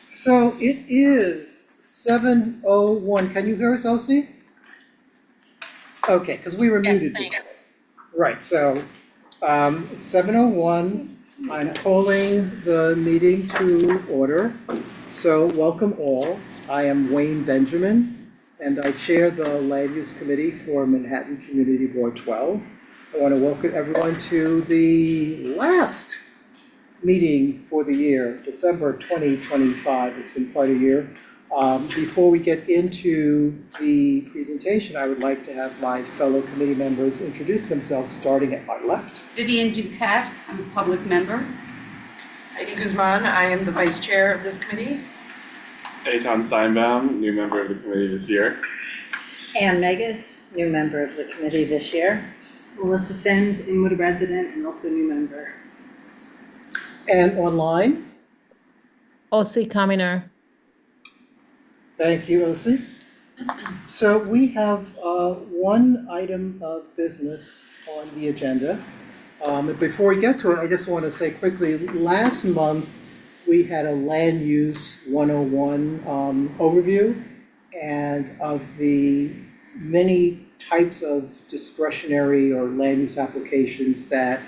So it is 7:01. Can you hear us, Elsie? Okay, because we were Yes, muted thanks. before. Right, so it's 7:01. I'm calling the meeting to order. So welcome all. I am Wayne Benjamin, and I chair the Land Use Committee for Manhattan Community Board 12. I want to welcome everyone to the last meeting for the year, December 2025. It's been quite a year. Before we get into the presentation, I would like to have my fellow committee members introduce themselves, starting at my left. Vivian Duquette, I'm a public member. Heidi Guzman, I am the vice chair of this committee. Eitan Steinbaum, new member of the committee this year. Ann Megas, new member of the committee this year. Melissa Sims, Inwood resident and also new member. And online, Osi Kaminer. thank you, Osi. So we have one item of business on the agenda. And before we get to it, I just want to say quickly, last month, we had a land use 101 overview, and of the many types of discretionary or land use applications that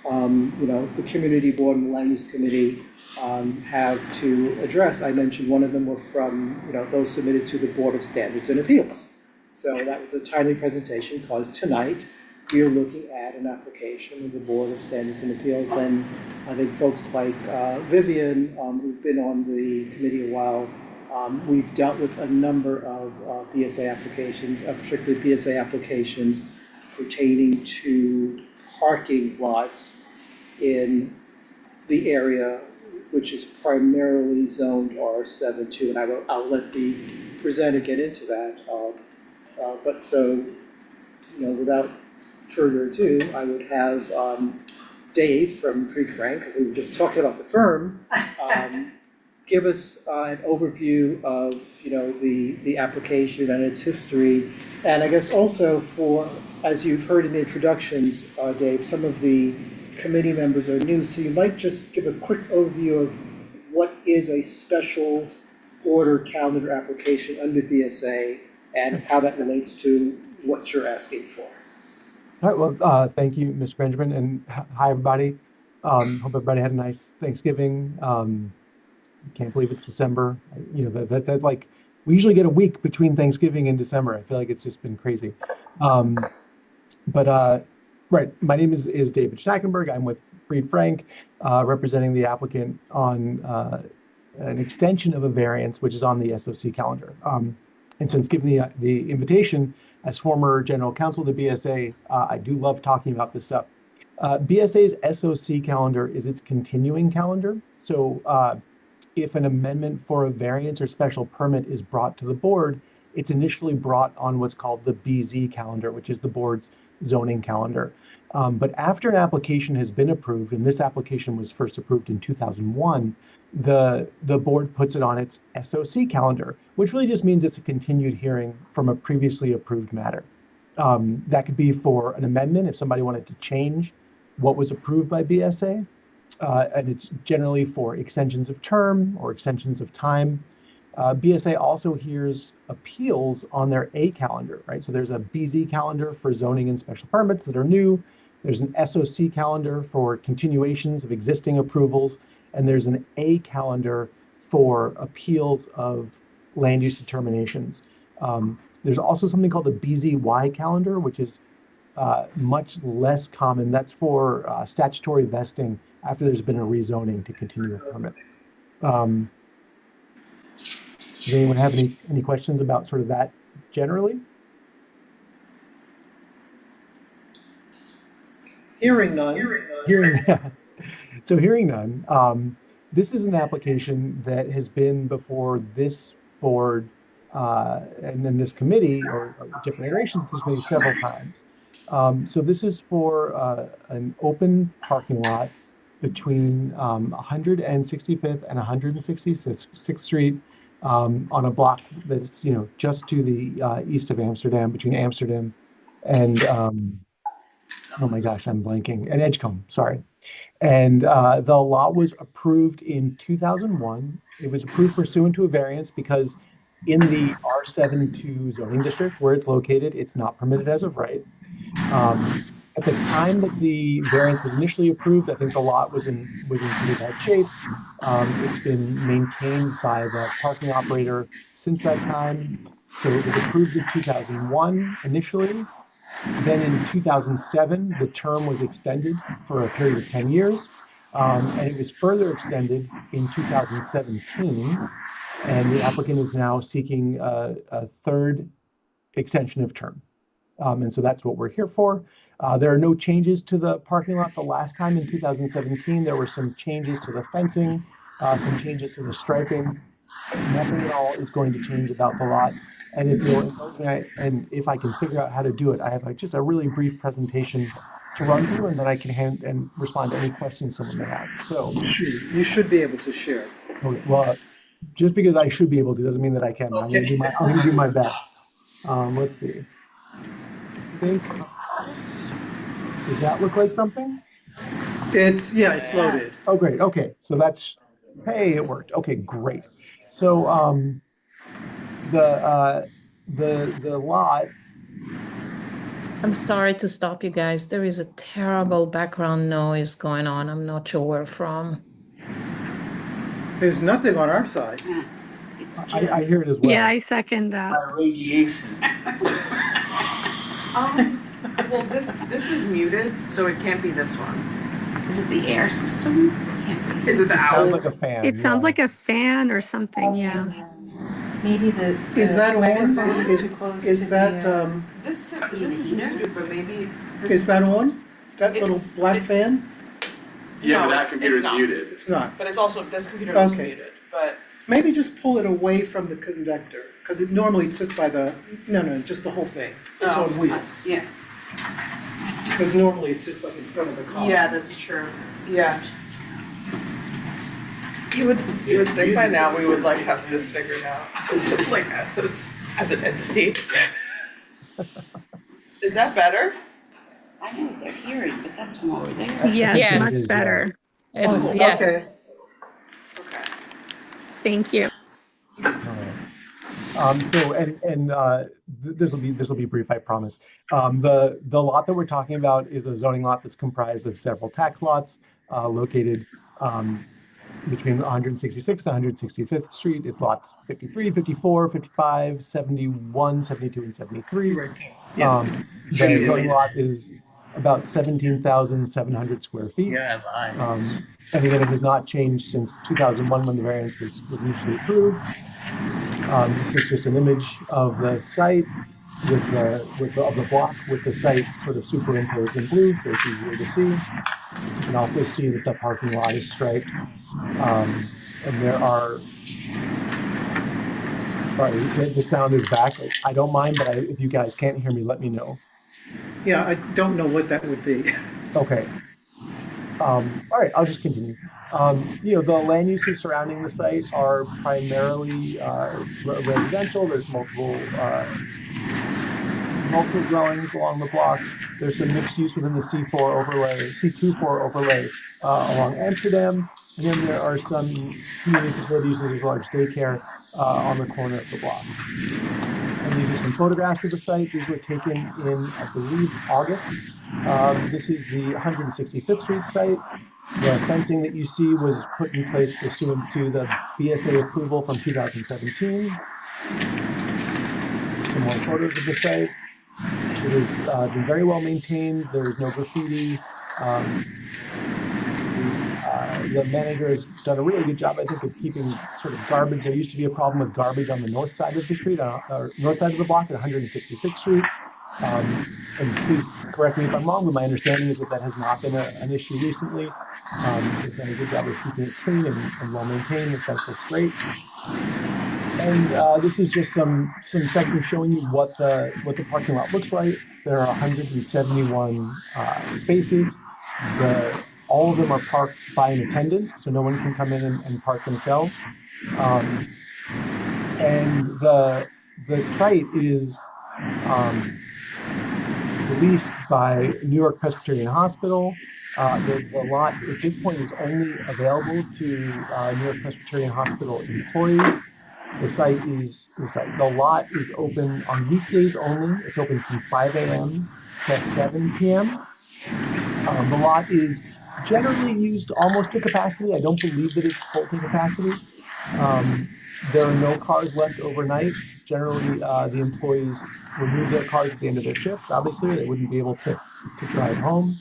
the community board and the land use committee have to address. I mentioned one of them were from, those submitted to the Board of Standards and Appeals. So that was a timely presentation, because tonight we are looking at an application of the Board of Standards and Appeals. And I think folks like Vivian, who've been on the committee a while, we've dealt with a number of BSA applications, particularly BSA applications pertaining to parking lots in the area which is primarily zoned R72, and I'll let the presenter get into that. But so, without further ado, I would have Dave from Pre-Frank, who was just talking about the firm, give us an overview of, the application and its history. And I guess also as you've heard in the introductions, Dave, some of the committee members are new, so you might just give a quick overview of what is a special order calendar application under BSA and how that relates to what you're asking for. All right, well, thank you, Mr. Benjamin, and hi, everybody. Hope everybody had a nice Thanksgiving. Can't believe it's December. That like, we usually get a week between Thanksgiving and December. I feel like it's just been crazy. Right, my name is David Schnackenberg. I'm with Fried Frank, representing the applicant on an extension of a variance, which is on the SOC calendar. And since given the invitation, as former general counsel to BSA, I do love talking about this stuff. BSA's SOC calendar is its continuing calendar. So if an amendment for a variance or special permit is brought to the board, it's initially brought on what's called the BZ calendar, which is the board's zoning calendar. But after an application has been approved, and this application was first approved in 2001, the board puts it on its SOC calendar, which really just means it's a continued hearing from a previously approved matter. That could be for an amendment if somebody wanted to change what was approved by BSA. And it's generally for extensions of term or extensions of time. BSA also hears appeals on their A calendar, right? So there's a BZ calendar for zoning and special permits that are new. There's an SOC calendar for continuations of existing approvals. And there's an A calendar for appeals of land use determinations. There's also something called the BZY calendar, which is much less common. That's for statutory vesting after there's been a rezoning to continue a permit. Does anyone have any questions about sort of that generally? Hearing none. Hearing none. This is an application that has been before this board and then this committee or different iterations of this committee several times. So this is for an open parking lot between 165th and 166th Street on a block that's just to the east of Amsterdam, between Amsterdam and oh my gosh, I'm blanking, and Edgecombe, sorry. And the lot was approved in 2001. It was approved pursuant to a variance because in the R72 zoning district where it's located, it's not permitted as of right. At the time that the variance was initially approved, I think the lot was in pretty bad shape. It's been maintained by the parking operator since that time. So it was approved in 2001 initially. Then in 2007, the term was extended for a period of 10 years. And it was further extended in 2017. And the applicant is now seeking a third extension of term. And so that's what we're here for. There are no changes to the parking lot. The last time in 2017, there were some changes to the fencing, some changes to the striping. Nothing at all is going to change about the lot. And if you'll indulge me, and if I can figure out how to do it, I have just a really brief presentation to run through, and then I can and respond to any questions someone may have. So You should be able to share. okay, well, just because I should be able to doesn't mean that I can. I'm going to do my best. Let's see. Does that look like something? It's loaded. Oh, great. Okay, so that's, hey, it worked. Okay, great. So the lot. I'm sorry to stop you guys. There is a terrible background noise going on. I'm not sure where from. There's nothing on our side. I hear it as well. Yeah, I second that. Well, this is muted, so it can't be this one. Is it the air system? Can't be. Is it the Sounds owl? like a fan. It sounds yeah. like a fan or something, yeah. Maybe the. Is that on? microphone is too close Is to that, the, This is muted, but maybe this is that on? That little It's- black it- fan? Yeah, No, but that it's- computer's it's not. muted. It's not. But it's also this computer is Okay. muted. But Maybe just pull it away from the conductor, because it normally sits by the, no, just the whole thing. It's Oh, on wheels. Yeah. Because normally it sits like in front of the car. yeah, that's true. Yeah. You would think by now we would like have this figured out, like as an entity. Is that better? I know they're hearing, but that's from over there. Yes, Yes. much better. It's, Oh, yes. okay. Okay. Thank you. All right. This will be brief, I promise. The lot that we're talking about is a zoning lot that's comprised of several tax lots located between 166th and 165th Street. It's lots 53, 54, 55, 71, 72, and 73. Right. Yeah. The zoning lot is about 17,700 square feet. And again, it has not changed since 2001 when the variance was initially approved. This is just an image of the site of the block with the site sort of superimposed in blue, so it's easier to see. You can also see that the parking lot is striped. And there are, sorry, the sound is back. I don't mind, but if you guys can't hear me, let me know. Yeah, I don't know what that would be. Okay. All right, I'll just continue. The land uses surrounding the site are primarily residential. There's multiple dwellings along the block. There's some mixed use within the C24 overlay along Amsterdam. And then there are some community facility uses as large daycare on the corner of the block. And these are some photographs of the site. These were taken in, I believe, August. This is the 165th Street site. The fencing that you see was put in place pursuant to the BSA approval from 2017. Some more photos of the site. It has been very well maintained. There's no graffiti. The manager has done a really good job, I think, of keeping sort of garbage. There used to be a problem with garbage on the north side of the street, or north side of the block at 166th Street. And please correct me if I'm wrong, but my understanding is that that has not been an issue recently. They've done a good job of keeping it clean and well maintained. The fence looks great. And this is just some sections showing you what the parking lot looks like. There are 171 spaces. All of them are parked by an attendant, so no one can come in and park themselves. And the site is leased by New York Presbyterian Hospital. The lot at this point is only available to New York Presbyterian Hospital employees. The lot is open on weekdays only. It's open from 5 a.m. to 7 p.m. The lot is generally used almost to capacity. I don't believe that it's full to capacity. There are no cars left overnight. Generally, the employees remove their cars at the end of their shift. Obviously, they wouldn't be able to drive home.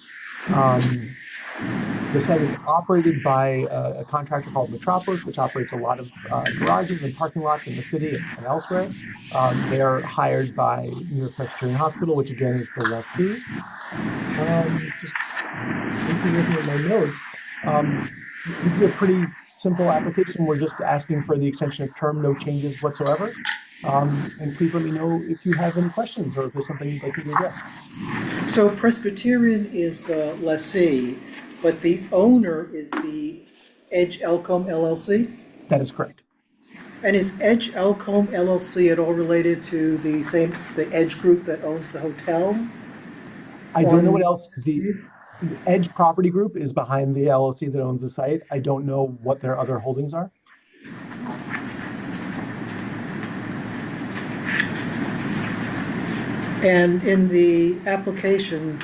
The site is operated by a contractor called Metropolis, which operates a lot of garages and parking lots in the city and elsewhere. They are hired by New York Presbyterian Hospital, which again is the lessee. Just looking at my notes, this is a pretty simple application. We're just asking for the extension of term, no changes whatsoever. And please let me know if you have any questions or if there's something you'd like me to address. So Presbyterian is the lessee, but the owner is the Edge Elcombe LLC? That is correct. And is Edge Elcombe LLC at all related to the Edge Group that owns the hotel? I don't know what else. The Edge Property Group is behind the LLC that owns the site. I don't know what their other holdings are. And in the application,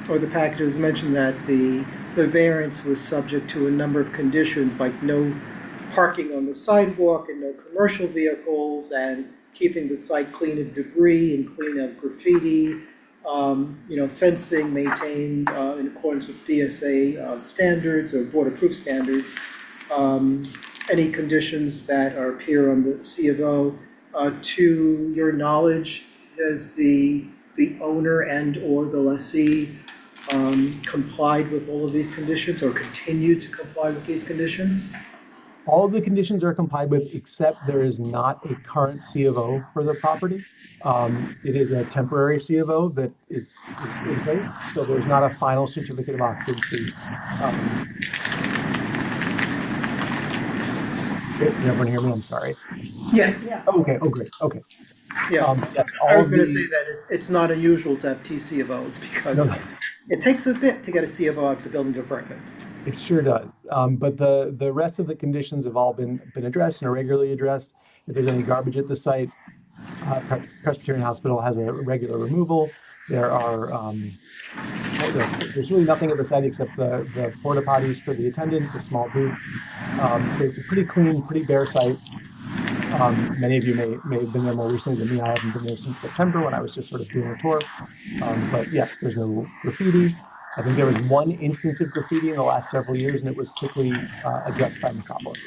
or the package, it was mentioned that the variance was subject to a number of conditions, like no parking on the sidewalk and no commercial vehicles, and keeping the site clean of debris and clean of graffiti, fencing maintained in accordance with BSA standards or board-approved standards. Any conditions that appear on the C of O. To your knowledge, has the owner and or the lessee complied with all of these conditions or continue to comply with these conditions? All of the conditions are complied with, except there is not a current C of O for the property. It is a temporary C of O that is in place, so there's not a final certificate of occupancy. Did everyone hear me? I'm sorry. Yes. Oh, okay. Oh, great. Okay. Yeah. Yes, I was all going to the- say that it's not unusual to have TC of Os because No. it takes a bit to get a C of O out of the building department. It sure does. But the rest of the conditions have all been addressed and are regularly addressed. If there's any garbage at the site, Presbyterian Hospital has a regular removal. There are there's really nothing at the site except the porta potties for the attendants, a small booth. So it's a pretty clean, pretty bare site. Many of you may have been there more recently than me. I haven't been there since September when I was just sort of doing a tour. But yes, there's no graffiti. I think there was one instance of graffiti in the last several years, and it was quickly addressed by Metropolis.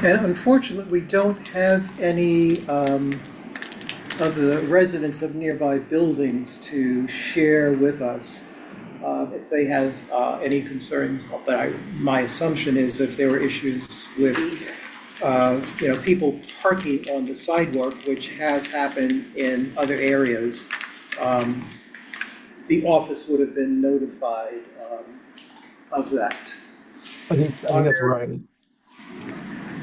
And unfortunately, we don't have any of the residents of nearby buildings to share with us if they have any concerns. But my assumption is if there were issues with people parking on the sidewalk, which has happened in other areas, the office would have been notified of that. I think that's right.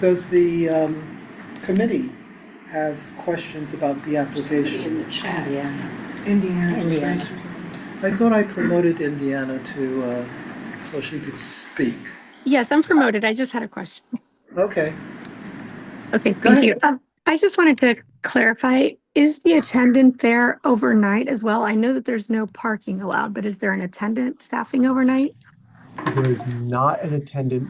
Does the committee have questions about the Somebody application? in the chat. Indiana. Indiana. I thought I promoted Indiana to, so she could speak. Yes, I'm promoted. I just had a question. Okay. Okay, Go thank you. I just wanted to clarify, is the attendant there overnight as well? I know that there's no parking allowed, but is there an attendant staffing overnight? There's not an attendant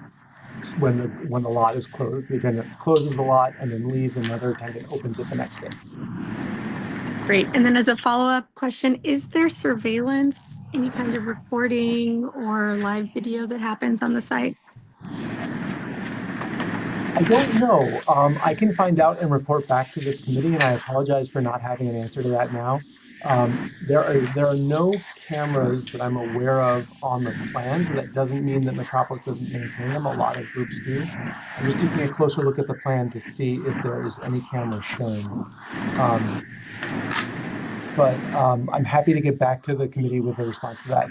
when the lot is closed. The attendant closes the lot and then leaves, and another attendant opens it the next day. Great. And then as a follow-up question, is there surveillance, any kind of recording or live video that happens on the site? I don't know. I can find out and report back to this committee, and I apologize for not having an answer to that now. There are no cameras that I'm aware of on the plan, but that doesn't mean that Metropolis doesn't maintain them. A lot of groups do. I'm just taking a closer look at the plan to see if there is any camera shown. But I'm happy to get back to the committee with a response to that.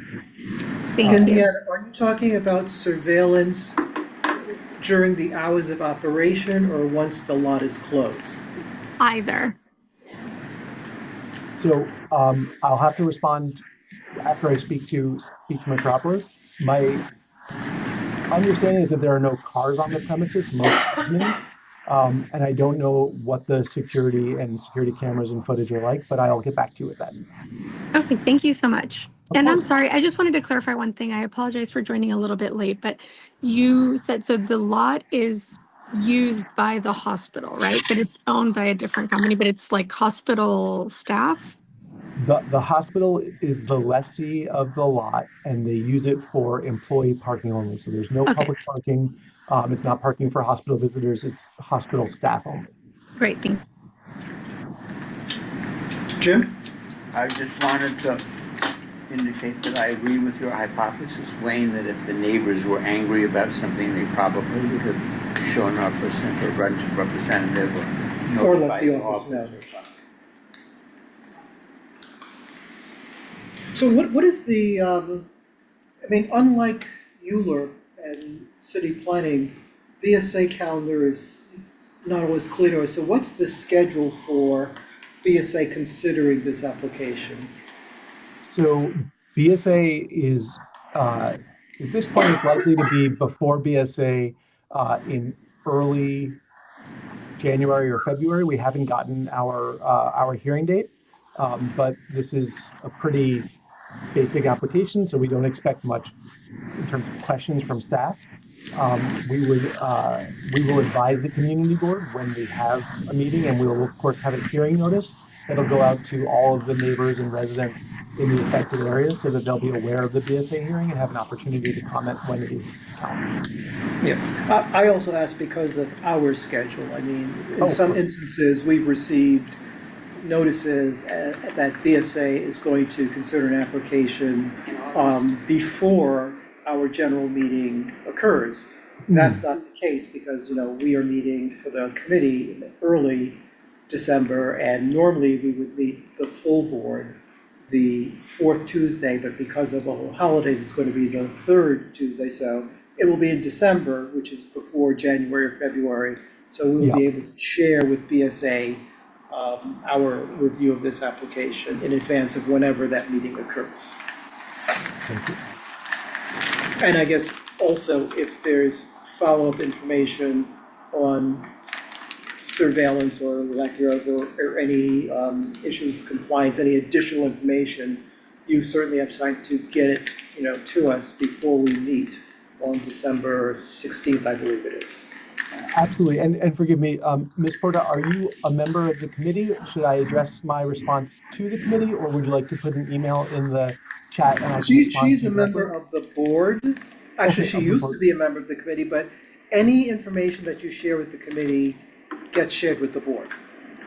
Thank you. Indiana, are you talking about surveillance during the hours of operation or once the lot is closed? Either. So I'll have to respond after I speak to Metropolis. My understanding is that there are no cars on the premises most evenings, and I don't know what the security cameras and footage are like, but I'll get back to you with that. Okay, thank you so much. And I'm course. sorry, I just wanted to clarify one thing. I apologize for joining a little bit late, but you said, so the lot is used by the hospital, right? But it's owned by a different company, but it's like hospital staff? The hospital is the lessee of the lot, and they use it for employee parking only. So there's no Okay. public parking. It's not parking for hospital visitors. It's hospital staff only. Great, thank Jim? I just wanted to indicate that I agree with your hypothesis, Wayne, that if the neighbors were angry about something, they probably would have shown up or sent a representative or Or let notified the the office office know. or something. So what is the, I mean, unlike Euler and city planning, BSA calendar is not always clear to us. So what's the schedule for BSA considering this application? So BSA is, at this point, it's likely to be before BSA in early January or February. We haven't gotten our hearing date, but this is a pretty basic application, so we don't expect much in terms of questions from staff. We will advise the community board when we have a meeting, and we will of course have a hearing notice that'll go out to all of the neighbors and residents in the affected area so that they'll be aware of the BSA hearing and have an opportunity to comment when it is calendared. Yes. I also asked because of our schedule. I mean, Oh, in some of course. instances, we've received notices that BSA is going to consider an application before our general meeting occurs. That's not the case because, you know, we are meeting for the committee in early December, and normally we would meet the full board the fourth Tuesday, but because of all the holidays, it's going to be the third Tuesday, so it will be in December, which is before January or February, so we will be able to share with BSA our review of this application in advance of whenever that meeting occurs. Thank you. And I guess also if there's follow-up information on surveillance or lack thereof, or any issues of compliance, any additional information, you certainly have time to get it, you know, to us before we meet on December 16th, I believe it is. Absolutely, and forgive me, Ms. Porta, are you a member of the committee? Should I address my response to the committee, or would you like to put an email in the chat? And I can respond She's to a you member directly? of the board. Actually, Okay, she of the used board. to be a member of the committee, but any information that you share with the committee gets shared with the board.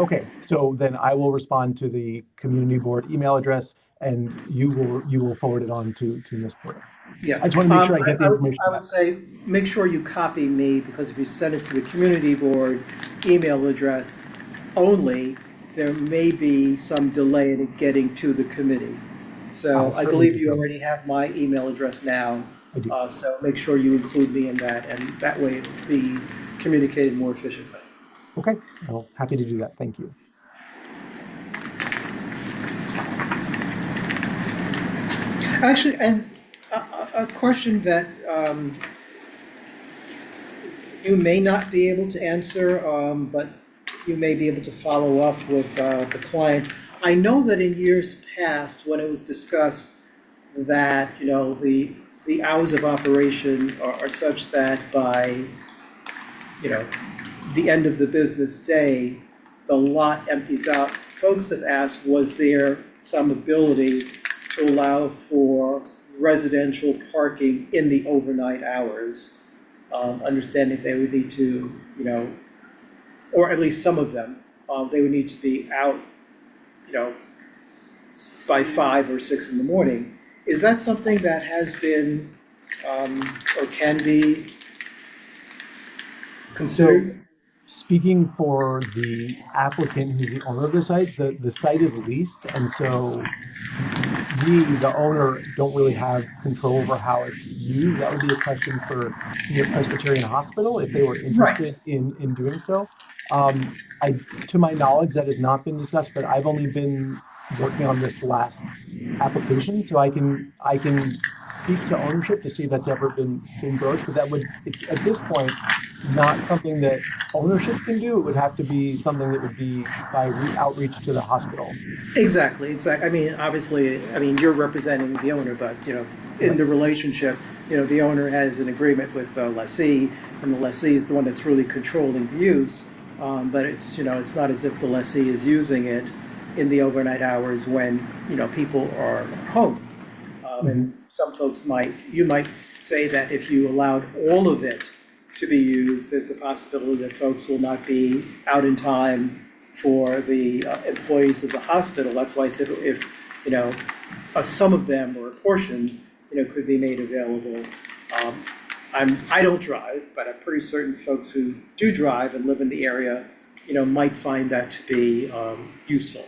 Okay, so then I will respond to the community board email address, and you will forward it on to Ms. Porta. Yeah. I just want to make sure I get the information. I would say, make sure you copy me, because if you send it to the community board email address only, there may be some delay in it getting to the committee. So I'll I certainly believe do you so. already have my email address now. I do. So make sure you include me in that, and that way it'll be communicated more efficiently. Okay, well, happy to do that. Thank you. Actually, and a question that you may not be able to answer, but you may be able to follow up with the client. I know that in years past, when it was discussed that, you know, the hours of operation are such that by, you know, the end of the business day, the lot empties out. Folks have asked, was there some ability to allow for residential parking in the overnight hours? Understanding they would need to, you know, or at least some of them, they would need to be out, you know, by 5 or 6 in the morning. Is that something that has been, or can be considered? Speaking for the applicant who's the owner of the site, the site is leased, and so we, the owner, don't really have control over how it's used. That would be a question for the Presbyterian Hospital if they were interested in doing so. To my knowledge, that has not been discussed, but I've only been working on this last application, so I can speak to ownership to see if that's ever been broached. But it's at this point not something that ownership can do. It would have to be something that would be by outreach to the hospital. Exactly. I mean, obviously, you're representing the owner, but, you know, in the relationship, you know, the owner has an agreement with the lessee, and the lessee is the one that's really controlling the use. But it's, you know, it's not as if the lessee is using it in the overnight hours when, you know, people are home. And some folks you might say that if you allowed all of it to be used, there's a possibility that folks will not be out in time for the employees of the hospital. That's why I said if, you know, some of them or a portion, you know, could be made available. I don't drive, but I'm pretty certain folks who do drive and live in the area, you know, might find that to be useful.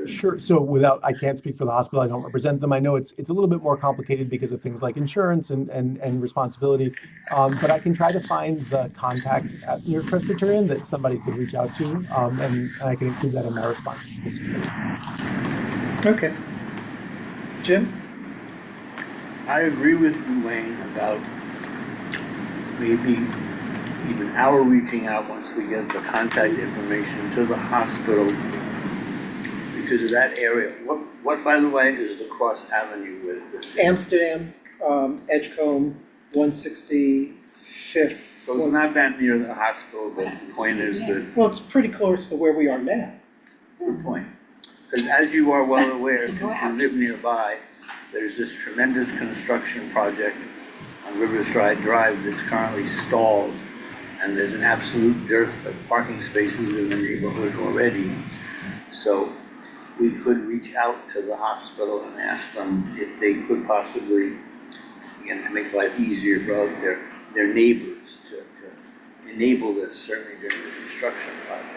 Sure. So I can't speak for the hospital. I don't represent them. I know it's a little bit more complicated because of things like insurance and responsibility. But I can try to find the contact at New York Presbyterian that somebody could reach out to, and I can include that in my response. Okay. Jim? I agree with you, Wayne, about maybe even our reaching out once we get the contact information to the hospital because of that area. What by the way, is the cross avenue with this? Amsterdam, Edgecombe, 165th. So it's not that near the hospital, but the point is that. Well, it's pretty close to where we are now. Good point. Because as you are well aware, if you live nearby, there's this tremendous construction project on Riverside Drive that's currently stalled, and there's an absolute dearth of parking spaces in the neighborhood already. So we could reach out to the hospital and ask them if they could possibly, again, to make life easier for all their neighbors to enable this, certainly during the construction project.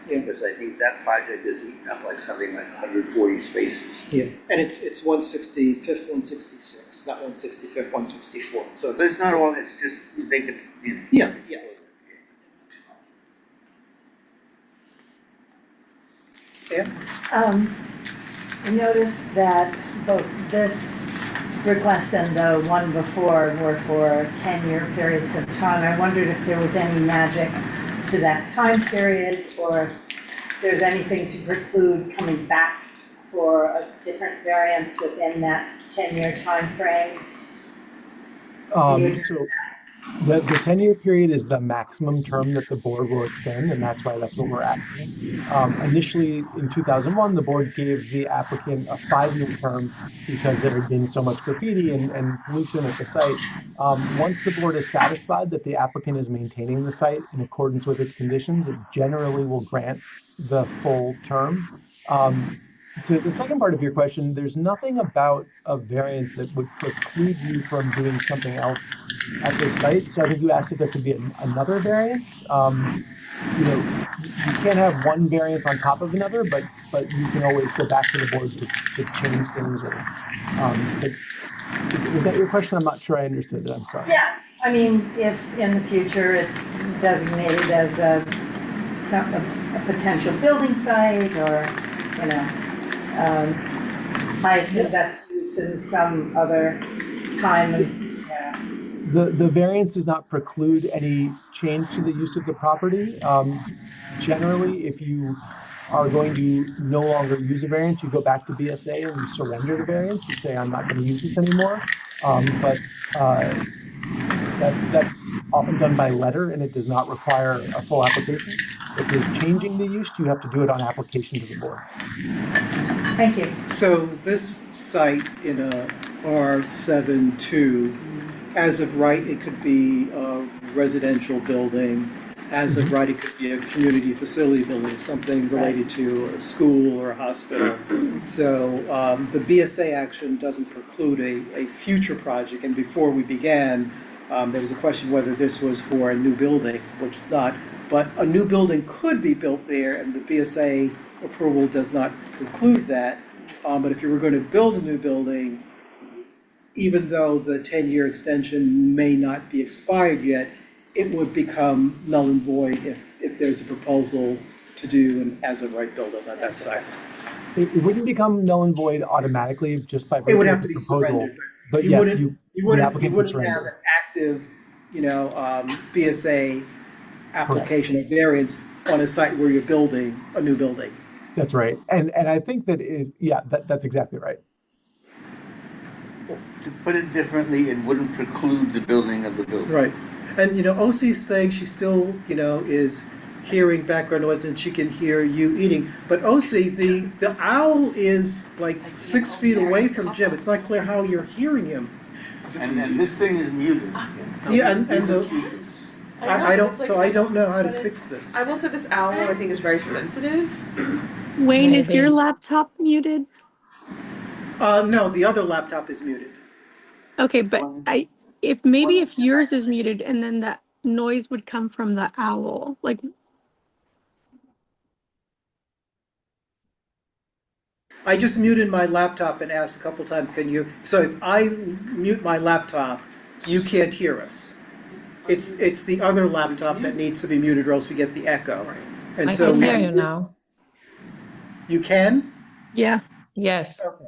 Yeah. Because I think that project is eating up like something like 140 spaces. Yeah, and it's 165th, 166, not 165th, 164. So But it's not all, it's just, they could, you know. Yeah. Yeah. I noticed that both this request and the one before were for 10-year periods of time. I wondered if there was any magic to that time period, or if there's anything to preclude coming back for a different variance within that 10-year timeframe. So the 10-year period is the maximum term that the board will extend, and that's why that's what we're asking. Initially, in 2001, the board gave the applicant a 5-year term because there had been so much graffiti and pollution at the site. Once the board is satisfied that the applicant is maintaining the site in accordance with its conditions, it generally will grant the full term. To the second part of your question, there's nothing about a variance that would preclude you from doing something else at this site. So I think you asked if there could be another variance. You know, you can't have one variance on top of another, but you can always go back to the board to change things. Or, but was that your question? I'm not sure I understood it. I'm sorry. Yes, I mean, if in the future it's designated as a potential building site or, you know, highest and best use in some other time and, yeah. The variance does not preclude any change to the use of the property. Generally, if you are going to no longer use a variance, you go back to BSA and you surrender the variance. You say, I'm not going to use this anymore. That's often done by letter and it does not require a full application. If you're changing the use, you have to do it on application to the board. Thank you. So this site in a R7-2, as of right, it could be a residential building. As of right, it could be a community facility building, something related to a school or a hospital. So the BSA action doesn't preclude a future project. And before we began, there was a question whether this was for a new building, which is not. But a new building could be built there, and the BSA approval does not preclude that. But if you were going to build a new building, even though the 10-year extension may not be expired yet, it would become null and void if there's a proposal to do an as-of-right building on that site. It wouldn't become null and void automatically just by It would have the to be proposal. surrendered. But You yes, wouldn't- the You wouldn't applicant would have surrender. an active, BSA application of variance on a site where you're building a new building. That's right. And I think that that's exactly right. To put it differently, it wouldn't preclude the building of the building. Right. And, OC's saying she still, is hearing background noise and she can hear you eating. But OC, the owl is like 6 feet away from Jim. It's not clear how you're hearing him. And this thing is muted. Yeah, and I don't know how to fix this. I will say this owl, I think, is very sensitive. Wayne, is Maybe. your laptop muted? No, the other laptop is muted. Okay, but if yours is muted and then that noise would come from the owl, like, I just muted my laptop and asked a couple times, so if I mute my laptop, you can't hear us. It's the other laptop that needs to be muted or else we get the echo. And I so can hear you now. You can? yeah. Yes, Okay.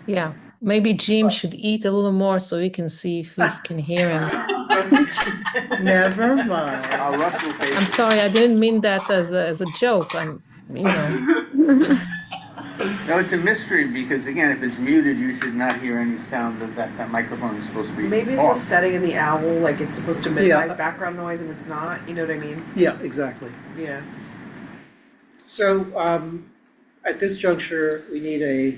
yeah. Maybe Jim should eat a little more so we can see if we can hear him. Never mind. Russ will pay. I'm sorry, I didn't mean that as a joke. No, it's a mystery because again, if it's muted, you should not hear any sound that microphone is supposed to be Maybe it's off. a setting in the owl, like it's supposed to minimize background noise and it's not, you know what I mean? Yeah, exactly. Yeah. So, at this juncture, we need a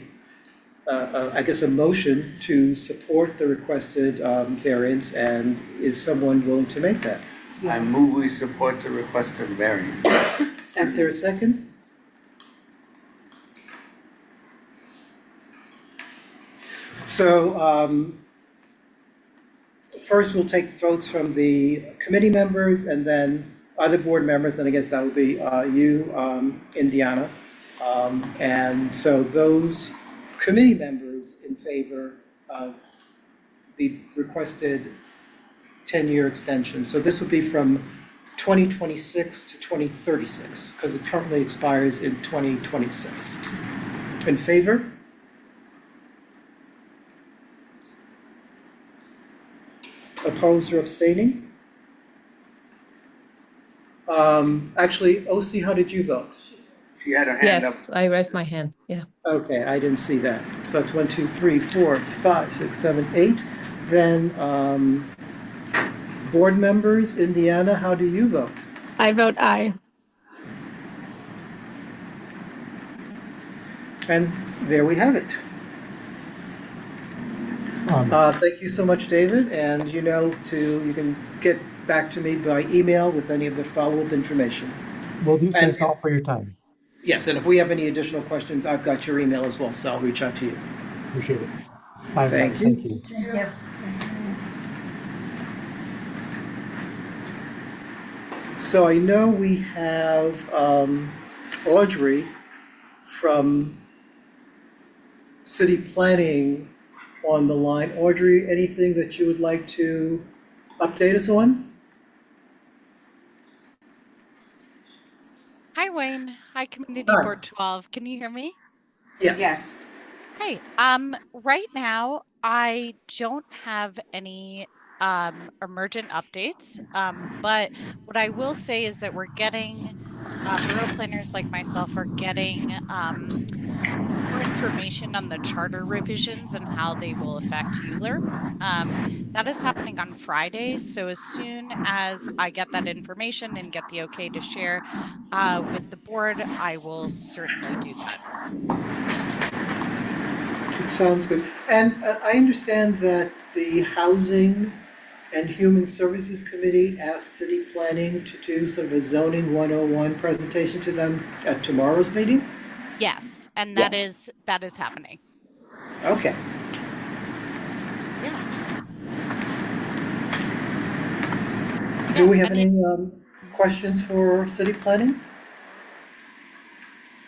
motion to support the requested variance, and is someone willing to make that? I move we support the requested variance. Is there a second? So, first we'll take votes from the committee members and then other board members, and I guess that would be you, Indiana. And so those committee members in favor of the requested 10-year extension. So this would be from 2026 to 2036, because it currently expires in 2026. In favor? Opposed or abstaining? Actually, OC, how did you vote? She had her hand up. Yes, I raised my hand, yeah. Okay, I didn't see that. So that's 1, 2, 3, 4, 5, 6, 7, 8. Then, board members, Indiana, how do you vote? I vote aye. And there we have it. Thank you so much, David, and you can get back to me by email with any of the follow-up information. Will do. Thanks all for your time. Yes, and if we have any additional questions, I've got your email as well, so I'll reach out to you. Appreciate it. Bye, Thank everybody. you. Thank you. Yep. So I know we have Audrey from City Planning on the line. Audrey, anything that you would like to update us on? Hi, Wayne. Hi, Community Hi. Board 12. Can you hear me? Yes. Hey, right now I don't have any emergent updates. But what I will say is that we're getting borough planners like myself are getting more information on the charter revisions and how they will affect ULURP. That is happening on Friday. So as soon as I get that information and get the okay to share with the board, I will certainly do that. It sounds good. And I understand that the Housing and Human Services Committee asked City Planning to do sort of a zoning 101 presentation to them at tomorrow's meeting? Yes, and Yes. that is happening. Okay. Yeah. Do we have any- any questions for City Planning?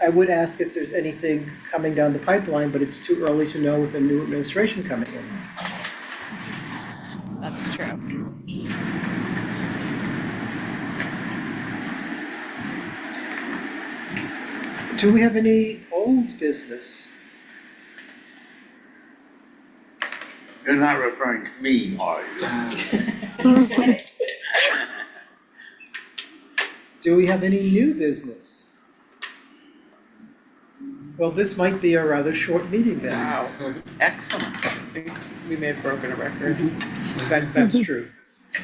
I would ask if there's anything coming down the pipeline, but it's too early to know with the new administration coming in. That's true. Do we have any old business? You're not referring to me, are you? You said it. Do we have any new business? Well, this might be a rather short meeting then. Wow, Excellent. I think we may have broken a record. That's true.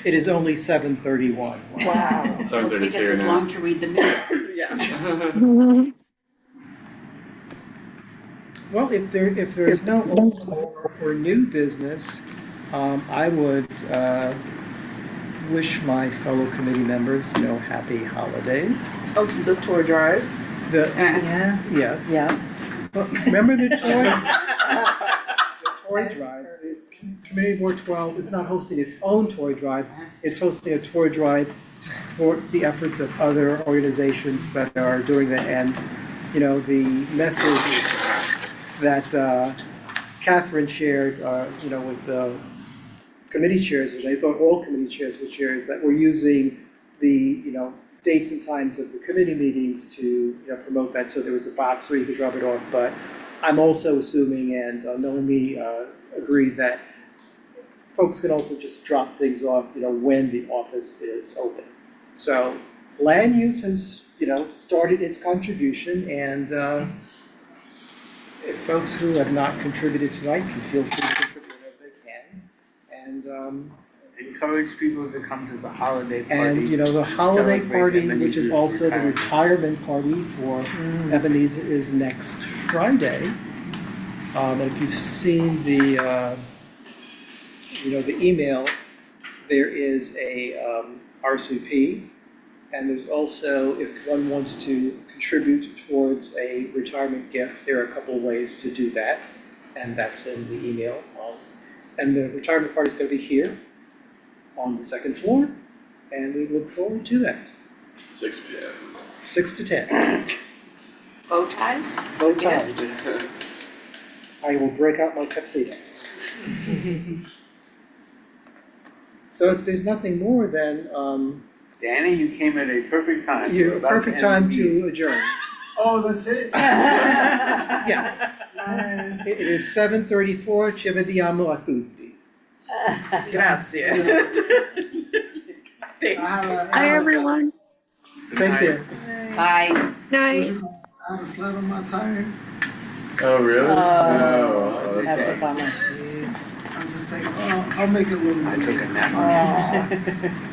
It is only 7:31. Wow. It'll take us as long to read the minutes. Yeah. Well, if there is no old or new business, I would wish my fellow committee members, happy holidays. Oh, the tour drive. Yeah, Yes. yeah. Well, remember the toy drive? Committee Board 12 is not hosting its own toy drive. It's hosting a toy drive to support the efforts of other organizations that are doing that. And, the message that Catherine shared, with the committee chairs, which I thought all committee chairs would share, is that we're using the, dates and times of the committee meetings to, promote that. So there was a box where you could drop it off. But I'm also assuming, and Naomi agreed, that folks can also just drop things off, when the office is open. So land use has, started its contribution, and if folks who have not contributed tonight can feel free to contribute as they can. And Encourage people to come to the holiday party. and the holiday Celebrate party, which Ebenezer's is also the retirement. retirement party for Ebenezer, is next Friday. And if you've seen the the email, there is a RSVP. And there's also, if one wants to contribute towards a retirement gift, there are a couple of ways to do that. And that's in the email. And the retirement party is going to be here on the second floor. And we look forward to that. 6 p.m. 6 to 10. Bow ties? Bow ties. I will break out my tuxedo. So if there's nothing more, then Danny, you came at a perfect time. you're We're a about perfect end the time meeting. to adjourn. Oh, that's it? Yes. It is 7:34. Ci vediamo a tutti. Grazie. Hi, everyone. Take care. Bye. Night. I had a flat on my tire. Oh, really? Oh, No. That's a bummer. I'm just like, oh, I'll make it a little. I took a nap. Oh.